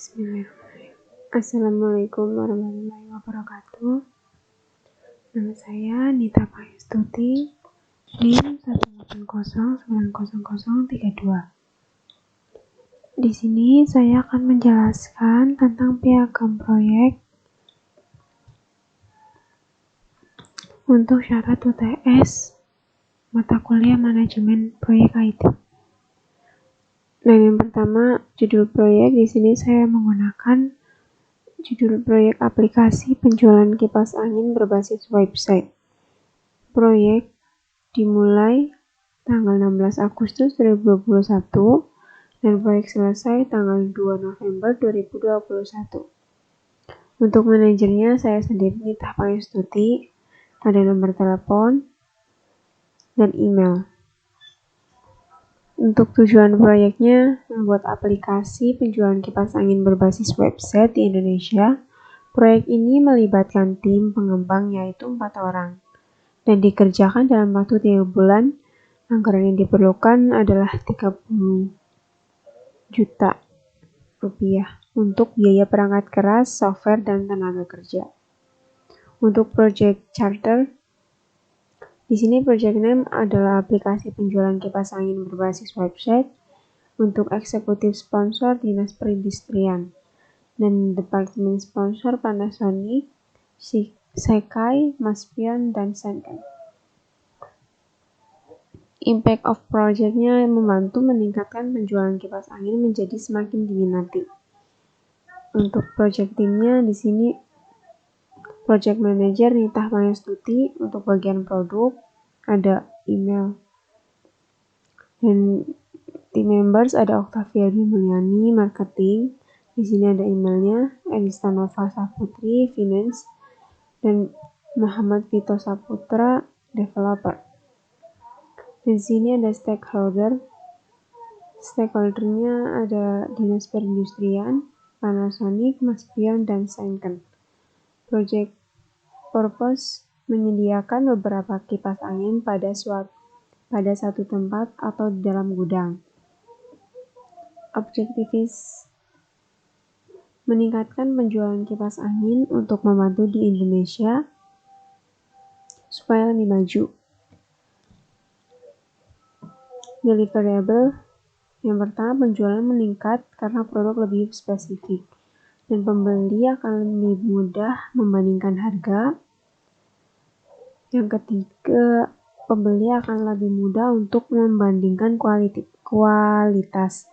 Bismillahirrahmanirrahim. Assalamualaikum warahmatullahi wabarakatuh. Nama saya Nita Payastuti, NIM 180900032. Di sini saya akan menjelaskan tentang piagam proyek untuk syarat UTS mata kuliah manajemen proyek IT. Nah, yang pertama, judul proyek. Di sini saya menggunakan judul proyek aplikasi penjualan kipas angin berbasis website. Proyek dimulai tanggal 16 Agustus 2021 dan proyek selesai tanggal 2 November 2021. Untuk manajernya saya sendiri, Nita Payastuti. Ada nomor telepon dan email. Untuk tujuan proyeknya, membuat aplikasi penjualan kipas angin berbasis website di Indonesia. Proyek ini melibatkan tim pengembang yaitu 4 orang dan dikerjakan dalam waktu 3 bulan. Anggaran yang diperlukan adalah 30 juta rupiah untuk biaya perangkat keras, software, dan tenaga kerja. Untuk project charter, di sini project name adalah aplikasi penjualan kipas angin berbasis website. Untuk eksekutif sponsor Dinas Perindustrian dan departemen sponsor Panasonic, Sekai, Maspion, dan Senken. Impact of project-nya membantu meningkatkan penjualan kipas angin menjadi semakin diminati. Untuk project timnya di sini project manager Nita Payastuti. Untuk bagian produk ada email dan team members ada Octavia Mulyani marketing. Di sini ada emailnya Elista Nova Saputri finance dan Muhammad Vito Saputra developer. Di sini ada stakeholdernya ada Dinas Perindustrian, Panasonic, Maspion, dan Senken. Project purpose menyediakan beberapa kipas angin pada satu tempat atau di dalam gudang. Objektifis meningkatkan penjualan kipas angin untuk membantu di Indonesia supaya lebih maju. Deliverable, yang pertama, penjualan meningkat karena produk lebih spesifik dan pembeli akan lebih mudah membandingkan harga. Yang ketiga, pembeli akan lebih mudah untuk membandingkan kualitas.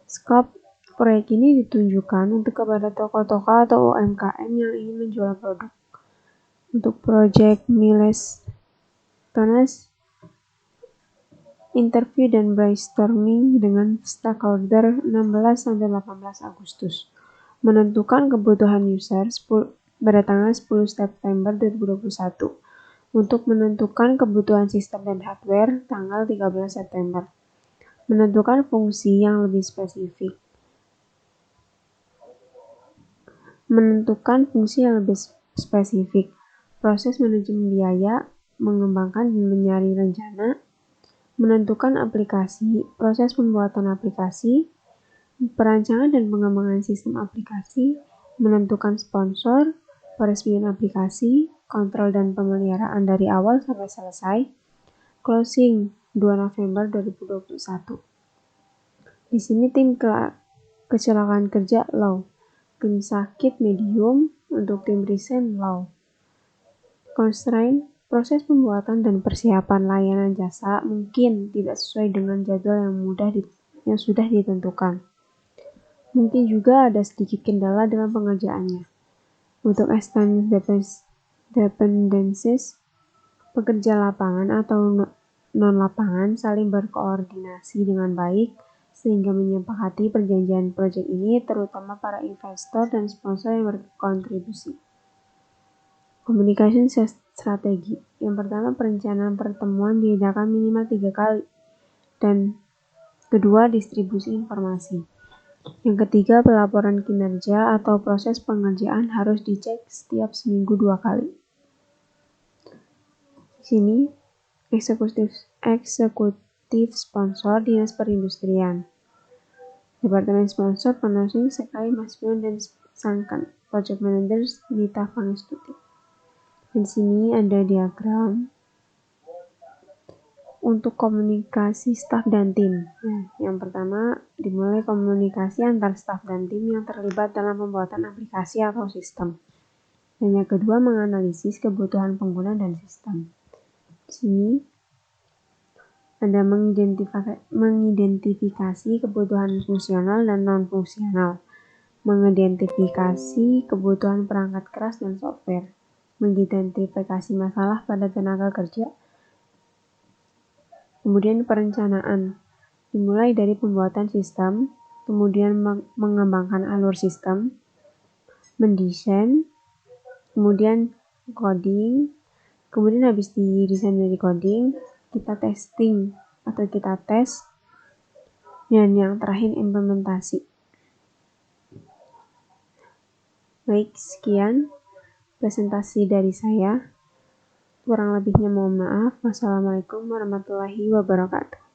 Skop proyek ini ditunjukkan untuk kepada toko-toko atau UMKM yang ingin menjual produk. Untuk proyek milestones, interview dan brainstorming dengan stakeholder 16-18 Agustus. Menentukan kebutuhan user pada tanggal 10 September 2021. Untuk menentukan kebutuhan sistem dan hardware tanggal 13 September. Menentukan fungsi yang lebih spesifik. Proses manajemen biaya, mengembangkan dan mencari rencana. Menentukan aplikasi, proses pembuatan aplikasi, perancangan dan pengembangan sistem aplikasi, menentukan sponsor, peresmian aplikasi, kontrol dan pemeliharaan dari awal sampai selesai, closing 2 November 2021. Di sini tim kecelakaan kerja low, tim sakit medium, untuk tim resign low. Constraint, proses pembuatan dan persiapan layanan jasa mungkin tidak sesuai dengan jadwal yang sudah ditentukan. Mungkin juga ada sedikit kendala dalam pengerjaannya. Untuk extended dependencies, pekerja lapangan atau non-lapangan saling berkoordinasi dengan baik sehingga menyepakati perjanjian proyek ini, terutama para investor dan sponsor yang berkontribusi. Communication strategi. Yang pertama, perencanaan pertemuan diadakan minimal 3 kali. Dan kedua, distribusi informasi. Yang ketiga, pelaporan kinerja atau proses pengerjaan harus dicek setiap seminggu 2 kali. Di sini, eksekutif sponsor Dinas Perindustrian. Departemen sponsor, penulising Sekai Masmion dan Sangkan. Project Manager Nita Pangestuti. Di sini ada diagram untuk komunikasi staf dan tim. Nah, yang pertama dimulai komunikasi antar staf dan tim yang terlibat dalam pembuatan aplikasi atau sistem. Dan yang kedua menganalisis kebutuhan pengguna dan sistem. Di sini ada mengidentifikasi kebutuhan fungsional dan non-fungsional, mengidentifikasi kebutuhan perangkat keras dan software, mengidentifikasi masalah pada tenaga kerja. Kemudian perencanaan, dimulai dari pembuatan sistem, kemudian mengembangkan alur sistem, mendesain, kemudian coding, kemudian habis didesain dari coding, kita testing atau kita tes, dan yang terakhir implementasi. Baik, sekian presentasi dari saya. Kurang lebihnya mohon maaf. Wassalamualaikum warahmatullahi wabarakatuh.